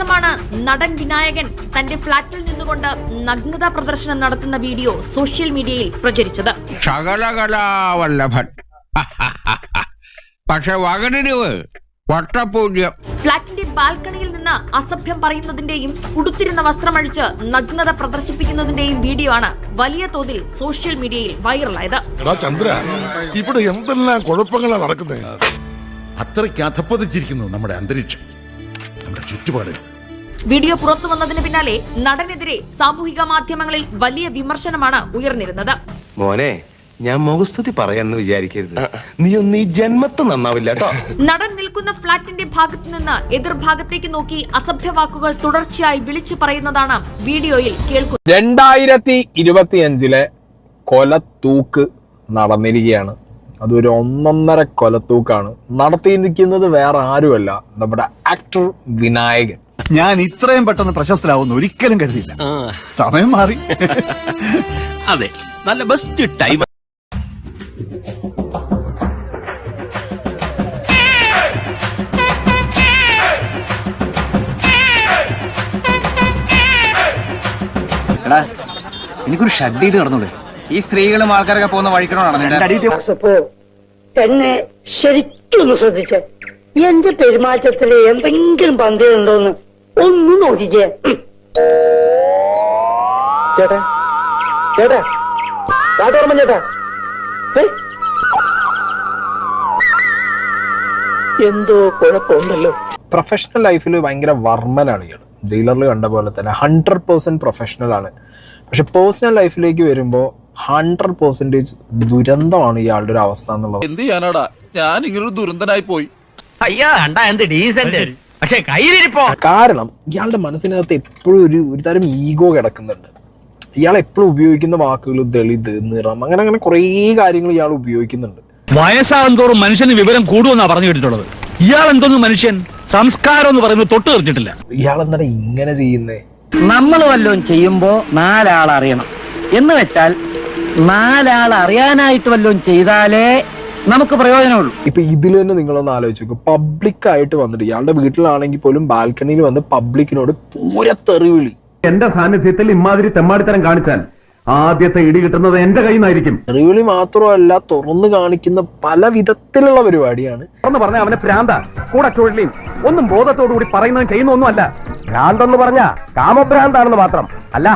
ദിവസമാണ് നടൻ വിനായകൻ തന്റെ ഫ്ളാറ്റിൽ നിന്നുകൊണ്ട് നഗ്നതാ പ്രദർശനം നടത്തുന്ന വീഡിയോ സോഷ്യൽ മീഡിയയിൽ പ്രചരിച്ചത്. പക്ഷെ വകനിരിവ് വട്ടപൂജ്യം. ഫ്ളാറ്റിന്റെ ബാൽക്കണിയിൽ നിന്ന് അസഭ്യം പറയുന്നതിന്റെയും ഉടുത്തിരുന്ന വസ്ത്രമഴിച്ച് നഗ്നത പ്രദർശിപ്പിക്കുന്നതിന്റെയും വീഡിയോ ആണ് വലിയ തോതിൽ സോഷ്യൽ മീഡിയയിൽ വൈറലായത്. ഇവിടെ എന്തെല്ലാം കുഴപ്പങ്ങളാണ് നടക്കുന്നത്. അത്രയ്ക്ക് അധപ്പതിച്ചിരിക്കുന്നു നമ്മുടെ അന്തരീക്ഷം, നമ്മുടെ ചുറ്റുപാട്. വീഡിയോ പുറത്തു വന്നതിന് പിന്നാലെ നടനെതിരെ സാമൂഹിക മാധ്യമങ്ങളിൽ വലിയ വിമർശനമാണ് ഉയർന്നിരുന്നത്. മോനെ, ഞാൻ മുഖസ്തുതി പറയാന്ന് വിചാരിക്കരുത്. നീ ഒന്ന് ഈ ജന്മത്ത് നന്നാവില്ല കേട്ടോ. നടൻ നിൽക്കുന്ന ഫ്ളാറ്റിന്റെ ഭാഗത്തു നിന്ന് എതിർഭാഗത്തേക്ക് നോക്കി അസഭ്യ വാക്കുകൾ തുടർച്ചയായി വിളിച്ചു പറയുന്നതാണ് വീഡിയോയിൽ കേൾക്കുന്നത്. 2025 കൊലത്തൂക്ക് നടന്നിരിക്കുകയാണ്. അതൊരു 1.5 കൊലത്തൂക്കാണ്. നടത്തിയിരിക്കുന്നത് വേറെ ആരുമല്ല, നമ്മുടെ ആക്ടർ വിനായകൻ. ഞാൻ ഇത്രയും പെട്ടെന്ന് പ്രശസ്തരാവുന്ന ഒരിക്കലും കരുതിയില്ല. സമയം മാറി. അതെ, നല്ല ബെസ്റ്റ് ടൈം. എനിക്കൊരു ഷഡ്ഡിട്ട് നടന്നോളൂ. ഈ സ്ത്രീകളും ആൾക്കാരൊക്കെ പോകുന്ന വഴിക്കണോടാണ് എന്നെ ശരിക്കൊന്ന് ശ്രദ്ധിച്ചേ. എന്റെ പെരുമാറ്റത്തില് എന്തെങ്കിലും പന്തികളുണ്ടോന്ന് ഒന്ന് നോക്കിക്കേ. ചേട്ടാ ചേട്ടാ കാട്ടോർമ്മ ചേട്ടാ, എന്തോ കുഴപ്പമുണ്ടല്ലോ. പ്രൊഫഷണൽ ലൈഫിൽ ഭയങ്കര വർമ്മനാണ് ഇയാൾ. ജയിലറിൽ കണ്ട പോലെ തന്നെ 100% പ്രൊഫഷണൽ ആണ്. പക്ഷെ പേഴ്സണൽ ലൈഫിലേക്ക് വരുമ്പോൾ 100% ദുരന്തമാണ് ഇയാളുടെ ഒരു അവസ്ഥ എന്നുള്ളത്. എന്ത് ചെയ്യാനാടാ, ഞാൻ ഇങ്ങനൊരു ദുരന്തനായി പോയി. കാരണം ഇയാളുടെ മനസ്സിനകത്ത് എപ്പോഴും ഒരു തരം ഈഗോ കിടക്കുന്നുണ്ട്. ഇയാൾ എപ്പോഴും ഉപയോഗിക്കുന്ന വാക്കുകൾ ദളിത്, നിറം, അങ്ങനെ കുറേ കാര്യങ്ങൾ ഇയാൾ ഉപയോഗിക്കുന്നുണ്ട്. വയസ്സാകും തോറും മനുഷ്യന് വിവരം കൂടുമെന്നാ പറഞ്ഞു കേട്ടിട്ടുള്ളത്. ഇയാൾ എന്തോന്ന് മനുഷ്യൻ, സംസ്കാരം എന്ന് പറയുന്നത് തൊട്ട് തീർച്ചിട്ടില്ല. ഇയാൾ എന്താണ് ഇങ്ങനെ ചെയ്യുന്നേ? നമ്മൾ വല്ലതും ചെയ്യുമ്പോ 4 ആൾ അറിയണം എന്ന് വെച്ചാൽ 4 ആൾ അറിയാനായിട്ട് വല്ലതും ചെയ്താലേ നമുക്ക് പ്രയോജനമുള്ളൂ. ഇപ്പൊ ഇതിൽ തന്നെ നിങ്ങളൊന്ന് ആലോചിച്ച് നോക്കും. പബ്ലിക് ആയിട്ട് വന്നിട്ട് ഇയാളുടെ വീട്ടിലാണെങ്കിൽ പോലും ബാൽക്കണിയിൽ വന്ന് പബ്ലിക്കിനോട് പൂര തെറിവിളി. എന്റെ സാന്നിധ്യത്തിൽ ഇമാതിരി തെമ്മാടിത്തരം കാണിച്ചാൽ ആദ്യത്തെ ഇടി കിട്ടുന്നത് എന്റെ കയ്യിൽ നിന്നായിരിക്കും. തെറിവിളി മാത്രമല്ല, തുറന്നു കാണിക്കുന്ന പല വിധത്തിലുള്ള പരിപാടിയാണ്. പറഞ്ഞ അവനെ ഭ്രാന്ത കൂടെ ചുഴലിയും ഒന്നും ബോധത്തോടു കൂടി പറയുന്നതും ചെയ്യുന്ന ഒന്നും അല്ല. ഭ്രാന്തെന്ന് പറഞ്ഞ കാമഭ്രാന്താണെന്ന് മാത്രം അല്ല.